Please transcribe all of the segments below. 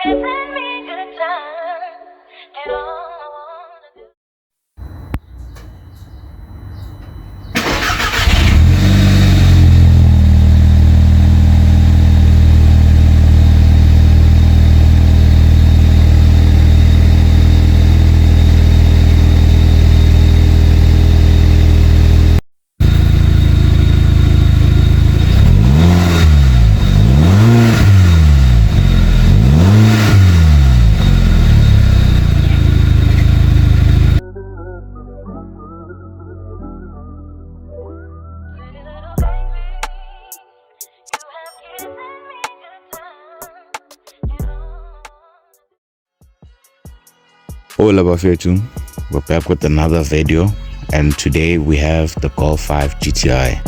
giving me good time. And all I wanna do. Pretty little baby, you have given me good time. And all Hola Bafetu, we're back with another video, and today we have the Golf Mk5 GTI.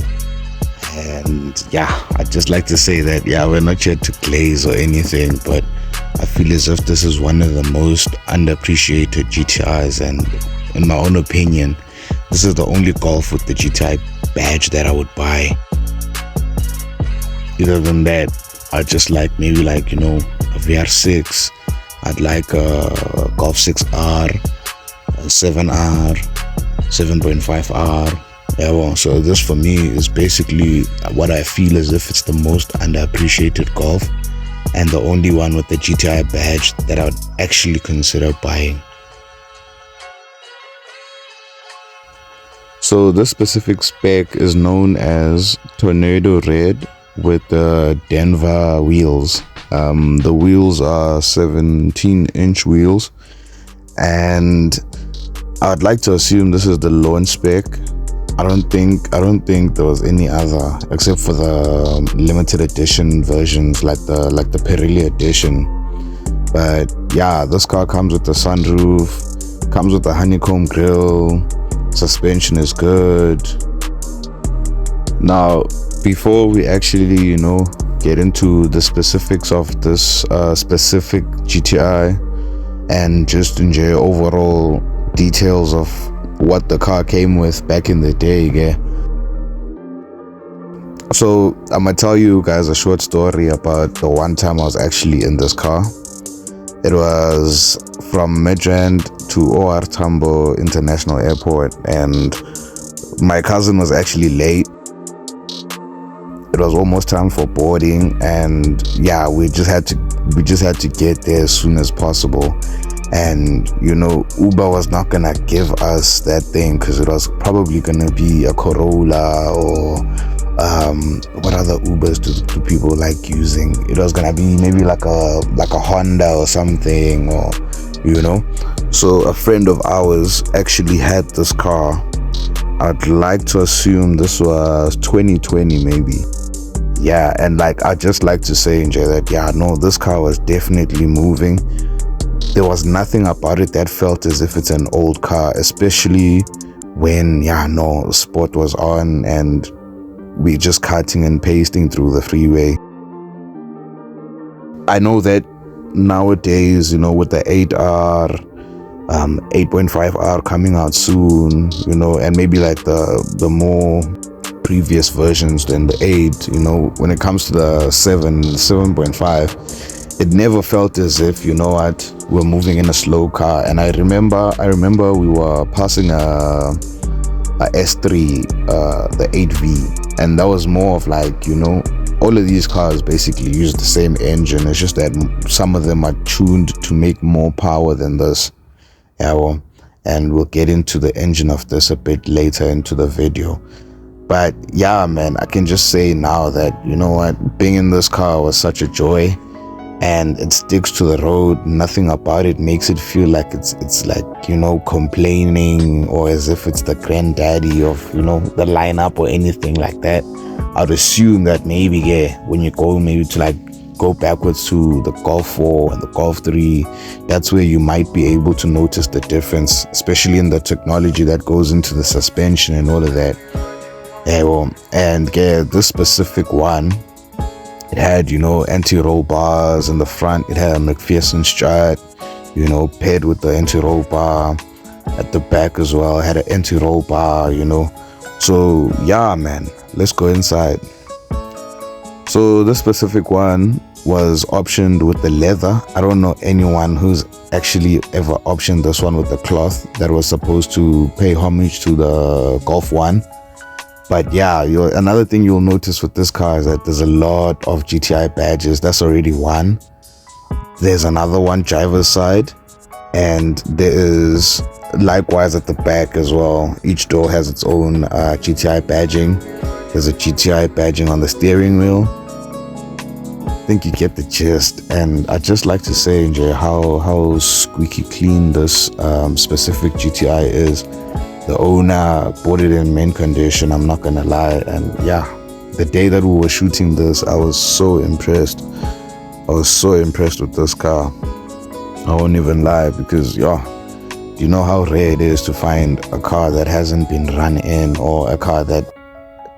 And yeah, I'd just like to say that we're not here to glaze or anything, but I feel as if this is one of the most underappreciated GTIs, and in my own opinion, this is the only Golf with the GTI badge that I would buy. Other than that, I'd just like maybe a VR6. I'd like a Golf 6R, a 7R, 7.5R. Yeah, well, so this for me is basically what I feel as if it's the most underappreciated Golf and the only one with the GTI badge that I would actually consider buying. So this specific spec is known as Tornado Red with the Denver wheels. The wheels are 17-inch wheels, and I would like to assume this is the launch spec. I don't think there was any other except for the limited edition versions like the Pirelli edition. But yeah, this car comes with the sunroof, comes with the honeycomb grille, suspension is good. Now, before we actually get into the specifics of this specific GTI and just enjoy overall details of what the car came with back in the day, yeah. So I'm gonna tell you guys a short story about the one time I was actually in this car. It was from Midrand to OR Tambo International Airport, and my cousin was actually late. It was almost time for boarding, and yeah, we just had to get there as soon as possible. And Uber was not gonna give us that thing because it was probably gonna be a Corolla or what other Ubers do people like using? It was gonna be maybe like a Honda or something, or So a friend of ours actually had this car. I'd like to assume this was 2020 maybe. Yeah, and I'd just like to say, NJ, that this car was definitely moving. There was nothing about it that felt as if it's an old car, especially when sport was on and we just cutting and pasting through the freeway. I know that nowadays, with the 8R, 8.5R coming out soon, and maybe the more previous versions than the 8, when it comes to the 7.5, it never felt as if we're moving in a slow car. And I remember we were passing a S3, the 8V, and that was more of all of these cars basically use the same engine. It's just that some of them are tuned to make more power than this. And we'll get into the engine of this a bit later into the video. But yeah, man, I can just say now that, being in this car was such a joy, and it sticks to the road. Nothing about it makes it feel like it's complaining or as if it's the granddaddy of, the lineup or anything like that. I'd assume that maybe, when you go go backwards to the Golf 4 and the Golf 3, that's where you might be able to notice the difference, especially in the technology that goes into the suspension and all of that. This specific one, it had, anti-roll bars in the front. It had a McPherson strut, paired with the anti-roll bar. At the back as well, it had an anti-roll bar, So yeah, man, let's go inside. So this specific one was optioned with the leather. I don't know anyone who's actually ever optioned this one with the cloth that was supposed to pay homage to the Golf 1. But yeah, another thing you'll notice with this car is that there's a lot of GTI badges. That's already one. There's another one driver's side, and there is likewise at the back as well. Each door has its own GTI badging. There's a GTI badging on the steering wheel. I think you get the gist. And I'd just like to say, NJ, how squeaky clean this specific GTI is. The owner bought it in mint condition, I'm not gonna lie. And yeah, the day that we were shooting this, I was so impressed. I was so impressed with this car. I won't even lie, because yeah, you know how rare it is to find a car that hasn't been run in, or a car that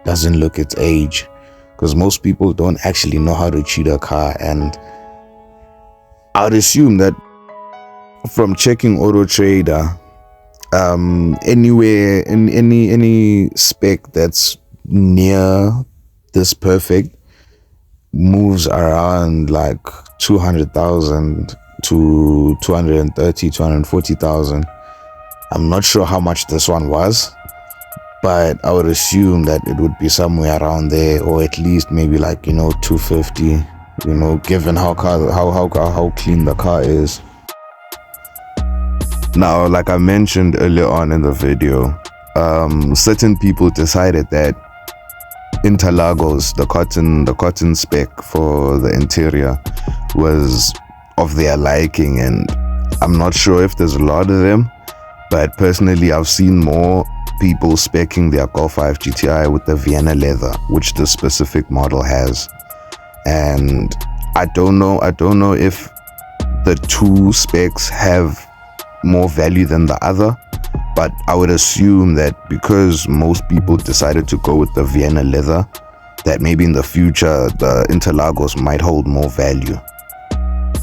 doesn't look its age, because most people don't actually know how to treat a car. And I would assume that from checking Auto Trader, anywhere in any spec that's near this perfect moves around like 200,000 to 230, 240,000. I'm not sure how much this one was, but I would assume that it would be somewhere around there, or at least maybe like, 250, given how clean the car is. Now, like I mentioned earlier on in the video, certain people decided that Interlagos, the cotton spec for the interior, was of their liking, and I'm not sure if there's a lot of them, but personally I've seen more people speccing their Golf 5 GTI with the Vienna leather, which this specific model has. And I don't know if the two specs have more value than the other, but I would assume that because most people decided to go with the Vienna leather, that maybe in the future the Interlagos might hold more value.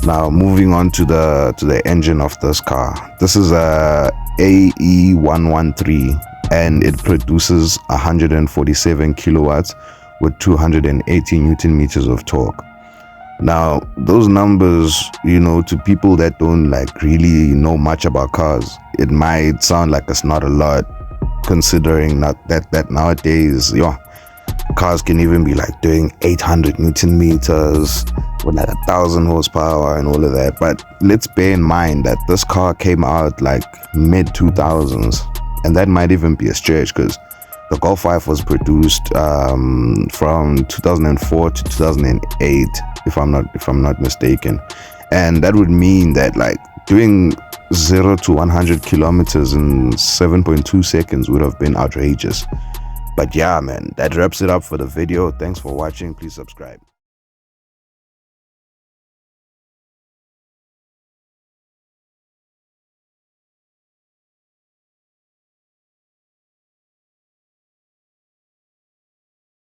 Now, moving on to the engine of this car. This is a AE113, and it produces 147 kilowatts with 280 Newton meters of torque. Now, those numbers, to people that don't really know much about cars, it might sound like it's not a lot, considering that nowadays, cars can even be doing 800 Newton meters with 1,000 horsepower and all of that. But let's bear in mind that this car came out mid 2000s, and that might even be a stretch, because the Golf 5 was produced from 2004 to 2008, if I'm not mistaken. And that would mean that doing 0 to 100 kilometers in 7.2 seconds would have been outrageous. But yeah, man, that wraps it up for the video. Thanks for watching. Please subscribe.